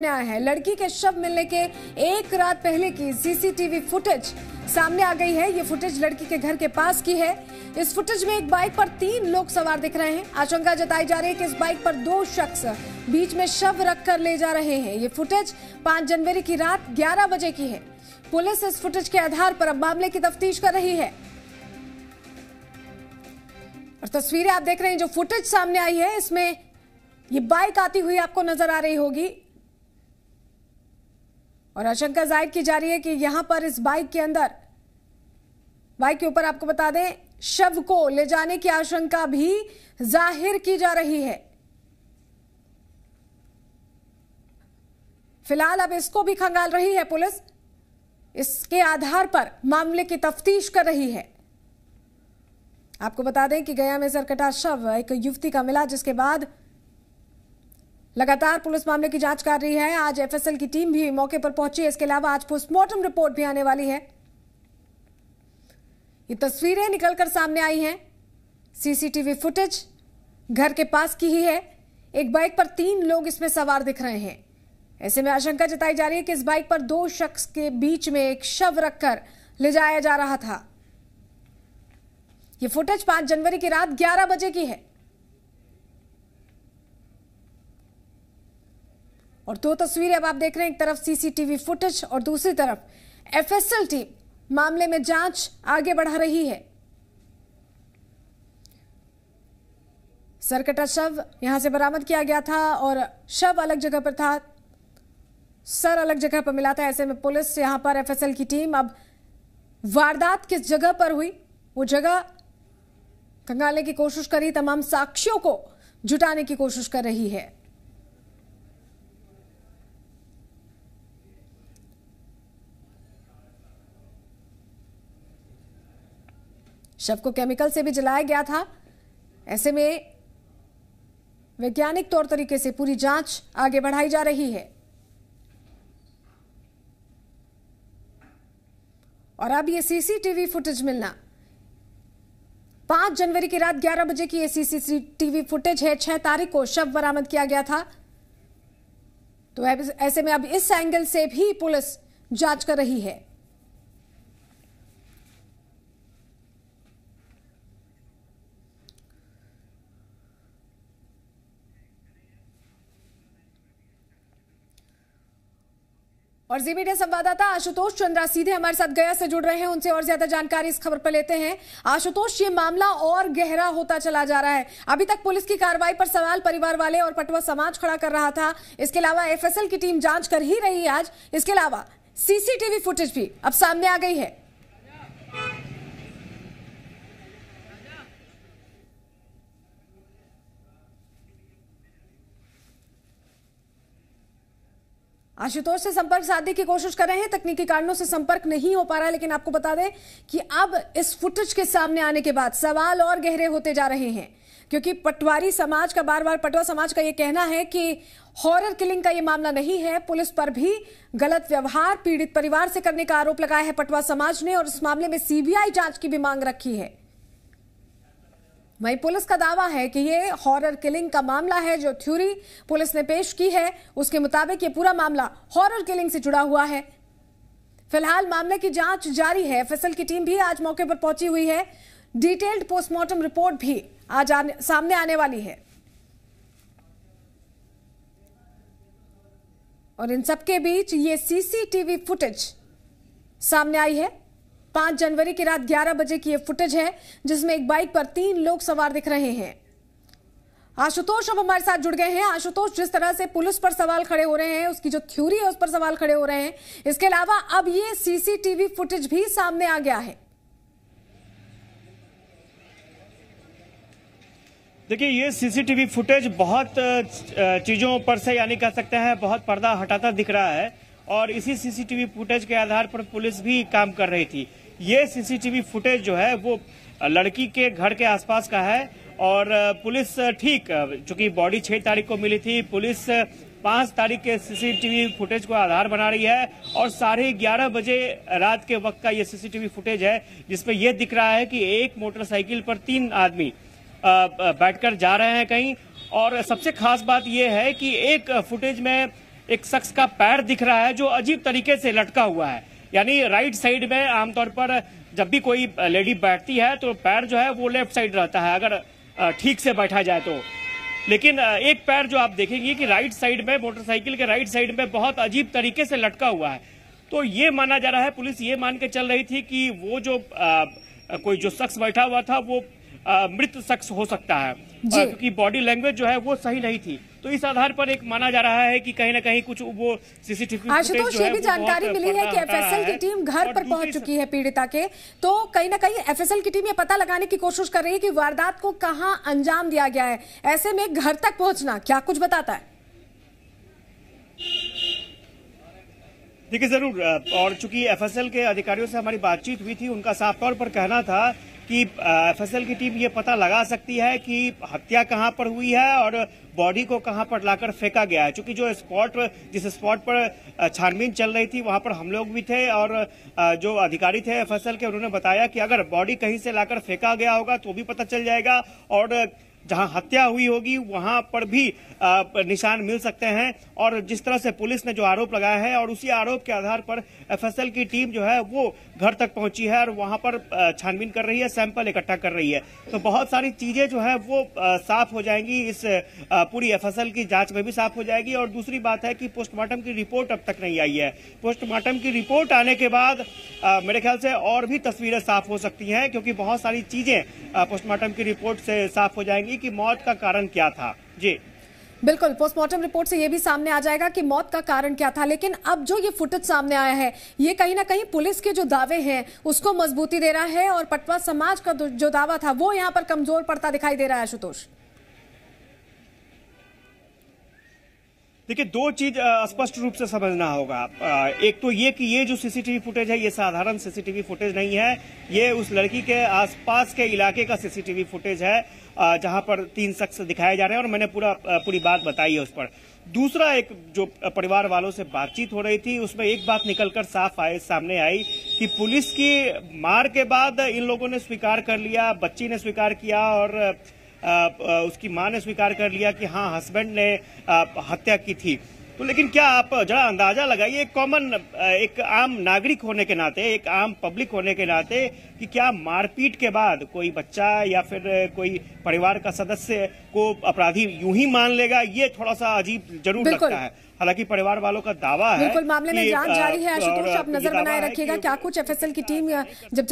आया है। लड़की के शव मिलने के एक रात पहले की सीसीटीवी फुटेज सामने आ गई है। ये फुटेज लड़की के घर के पास की है। इस फुटेज में एक बाइक पर 3 लोग सवार दिख रहे हैं। आशंका जताई जा रही है कि इस बाइक पर 2 शख्स बीच में शव रखकर ले जा रहे हैं। ये फुटेज 5 जनवरी की रात 11 बजे की है। पुलिस इस फुटेज के आधार पर अब मामले की तफ्तीश कर रही है। और तस्वीरें आप देख रहे हैं, जो फुटेज सामने आई है इसमें ये बाइक आती हुई आपको नजर आ रही होगी और आशंका जाहिर की जा रही है कि यहां पर इस बाइक के अंदर, बाइक के ऊपर आपको बता दें, शव को ले जाने की आशंका भी जाहिर की जा रही है। फिलहाल अब इसको भी खंगाल रही है पुलिस। इसके आधार पर मामले की तफ्तीश कर रही है। आपको बता दें कि गया में सरकटा शव एक युवती का मिला, जिसके बाद लगातार पुलिस मामले की जांच कर रही है। आज एफएसएल की टीम भी मौके पर पहुंची है। इसके अलावा आज पोस्टमार्टम रिपोर्ट भी आने वाली है। ये तस्वीरें निकलकर सामने आई हैं। सीसीटीवी फुटेज घर के पास की ही है। एक बाइक पर 3 लोग इसमें सवार दिख रहे हैं। ऐसे में आशंका जताई जा रही है कि इस बाइक पर 2 शख्स के बीच में एक शव रखकर ले जाया जा रहा था। ये फुटेज 5 जनवरी की रात 11 बजे की है। और 2 तस्वीरें अब आप देख रहे हैं, एक तरफ सीसीटीवी फुटेज और दूसरी तरफ एफएसएल टीम मामले में जांच आगे बढ़ा रही है। सरकटा शव यहां से बरामद किया गया था और शव अलग जगह पर था, सर अलग जगह पर मिला था। ऐसे में पुलिस यहां पर एफएसएल की टीम अब वारदात किस जगह पर हुई वो जगह खंगालने की कोशिश करी, तमाम साक्ष्यों को जुटाने की कोशिश कर रही है। शव को केमिकल से भी जलाया गया था। ऐसे में वैज्ञानिक तौर तरीके से पूरी जांच आगे बढ़ाई जा रही है। और अब ये सीसीटीवी फुटेज मिलना, 5 जनवरी की रात 11 बजे की ये सीसीटीवी फुटेज है। 6 तारीख को शव बरामद किया गया था। तो ऐसे में अब इस एंगल से भी पुलिस जांच कर रही है। और जी मीडिया संवाददाता आशुतोष चंद्रा सीधे हमारे साथ गया से जुड़ रहे हैं। उनसे और ज्यादा जानकारी इस खबर पर लेते हैं। आशुतोष, ये मामला और गहरा होता चला जा रहा है। अभी तक पुलिस की कार्रवाई पर सवाल परिवार वाले और पटवा समाज खड़ा कर रहा था। इसके अलावा एफएसएल की टीम जांच कर ही रही है आज। इसके अलावा सीसीटीवी फुटेज भी अब सामने आ गई है। आशुतोष से संपर्क साधने की कोशिश कर रहे हैं, तकनीकी कारणों से संपर्क नहीं हो पा रहा है। लेकिन आपको बता दें कि अब इस फुटेज के सामने आने के बाद सवाल और गहरे होते जा रहे हैं, क्योंकि पटवारी समाज का पटवा समाज का यह कहना है कि हॉरर किलिंग का यह मामला नहीं है। पुलिस पर भी गलत व्यवहार पीड़ित परिवार से करने का आरोप लगाया है पटवा समाज ने, और इस मामले में सीबीआई जांच की भी मांग रखी है। वहीं पुलिस का दावा है कि ये हॉरर किलिंग का मामला है। जो थ्योरी पुलिस ने पेश की है उसके मुताबिक ये पूरा मामला हॉरर किलिंग से जुड़ा हुआ है। फिलहाल मामले की जांच जारी है। एफएसएल की टीम भी आज मौके पर पहुंची हुई है। डिटेल्ड पोस्टमार्टम रिपोर्ट भी आज सामने आने वाली है। और इन सबके बीच ये सीसीटीवी फुटेज सामने आई है। 5 जनवरी की रात 11 बजे की यह फुटेज है, जिसमें एक बाइक पर 3 लोग सवार दिख रहे हैं। आशुतोष अब हमारे साथ जुड़ गए हैं। आशुतोष, जिस तरह से पुलिस पर सवाल खड़े हो रहे हैं, उसकी जो थ्योरी है उस पर सवाल खड़े हो रहे हैं, इसके अलावा अब ये सीसीटीवी फुटेज भी सामने आ गया है। देखिए, ये सीसीटीवी फुटेज बहुत चीजों पर से, यानी कह सकते हैं, बहुत पर्दा हटाता दिख रहा है। और इसी सीसीटीवी फुटेज के आधार पर पुलिस भी काम कर रही थी। ये सीसीटीवी फुटेज जो है वो लड़की के घर के आसपास का है। और पुलिस ठीक, चूंकि बॉडी 6 तारीख को मिली थी, पुलिस 5 तारीख के सीसीटीवी फुटेज को आधार बना रही है। और 11:30 बजे रात के वक्त का ये सीसीटीवी फुटेज है, जिसमें यह दिख रहा है कि एक मोटरसाइकिल पर 3 आदमी बैठकर जा रहे हैं कहीं। और सबसे खास बात यह है कि एक फुटेज में एक शख्स का पैर दिख रहा है जो अजीब तरीके से लटका हुआ है। यानी राइट साइड में आमतौर पर जब भी कोई लेडी बैठती है तो पैर जो है वो लेफ्ट साइड रहता है अगर ठीक से बैठा जाए तो, लेकिन एक पैर जो आप देखेंगे कि राइट साइड में, मोटरसाइकिल के राइट साइड में बहुत अजीब तरीके से लटका हुआ है। तो ये माना जा रहा है, पुलिस ये मान के चल रही थी कि वो जो कोई जो शख्स बैठा हुआ था वो मृत शख्स हो सकता है, क्योंकि बॉडी लैंग्वेज जो है वो सही नहीं थी। तो इस आधार पर एक माना जा रहा है कि कहीं ना कहीं कुछ वो सीसीटीवी आशुतोष, ये भी जानकारी मिली है कि एफएसएल की टीम घर पर पहुंच चुकी है पीड़िता के, तो कहीं ना कहीं एफएसएल की टीम ये पता लगाने की कोशिश कर रही है कि वारदात को कहां अंजाम दिया गया है। ऐसे में घर तक पहुंचना क्या कुछ बताता है? देखिए जरूर, और चूंकि एफएसएल के अधिकारियों से हमारी बातचीत हुई थी, उनका साफ तौर पर कहना था कि एफएसएल की टीम ये पता लगा सकती है कि हत्या कहां पर हुई है और बॉडी को कहां पर लाकर फेंका गया है। चूंकि जो जिस स्पॉट पर छानबीन चल रही थी वहां पर हम लोग भी थे और जो अधिकारी थे एफएसएल के, उन्होंने बताया कि अगर बॉडी कहीं से लाकर फेंका गया होगा तो भी पता चल जाएगा और जहां हत्या हुई होगी वहां पर भी निशान मिल सकते हैं। और जिस तरह से पुलिस ने जो आरोप लगाया है और उसी आरोप के आधार पर एफएसएल की टीम जो है वो घर तक पहुंची है और वहां पर छानबीन कर रही है, सैंपल इकट्ठा कर रही है। तो बहुत सारी चीजें जो है वो साफ हो जाएंगी, इस पूरी एफएसएल की जांच में भी साफ हो जाएगी। और दूसरी बात है कि पोस्टमार्टम की रिपोर्ट अब तक नहीं आई है। पोस्टमार्टम की रिपोर्ट आने के बाद मेरे ख्याल से और भी तस्वीरें साफ हो सकती हैं, क्योंकि बहुत सारी चीजें पोस्टमार्टम की रिपोर्ट से साफ हो जाएंगी कि मौत का कारण क्या था। जी बिल्कुल, पोस्टमार्टम रिपोर्ट से ये भी सामने आ जाएगा कि मौत का कारण क्या था। लेकिन अब जो ये फुटेज सामने आया है ये कहीं ना कहीं पुलिस के जो दावे हैं उसको मजबूती दे रहा है और पटवा समाज का जो दावा था वो यहाँ पर कमजोर पड़ता दिखाई दे रहा है। आशुतोष, देखिए दो चीज स्पष्ट रूप से समझना होगा। एक तो ये कि ये जो सीसीटीवी फुटेज है ये साधारण सीसीटीवी फुटेज नहीं है, ये उस लड़की के आसपास के इलाके का सीसीटीवी फुटेज है जहां पर 3 शख्स दिखाए जा रहे हैं और मैंने पूरी बात बताई है उस पर। दूसरा, एक जो परिवार वालों से बातचीत हो रही थी उसमें एक बात निकलकर सामने आई कि पुलिस की मार के बाद इन लोगों ने स्वीकार कर लिया, बच्ची ने स्वीकार किया और उसकी मां ने स्वीकार कर लिया कि हाँ हस्बैंड ने हत्या की थी। तो लेकिन क्या आप जरा अंदाजा लगाइए, एक आम नागरिक होने के नाते, एक आम पब्लिक होने के नाते, कि क्या मारपीट के बाद कोई बच्चा या फिर कोई परिवार का सदस्य को अपराधी यूं ही मान लेगा? ये थोड़ा सा अजीब जरूर लगता है। हालांकि परिवार वालों का दावा है बिल्कुल मामले में जांच जारी है। आशुतोष, आप नजर बनाए रखिएगा क्या कुछ एफएसएल की टीम जब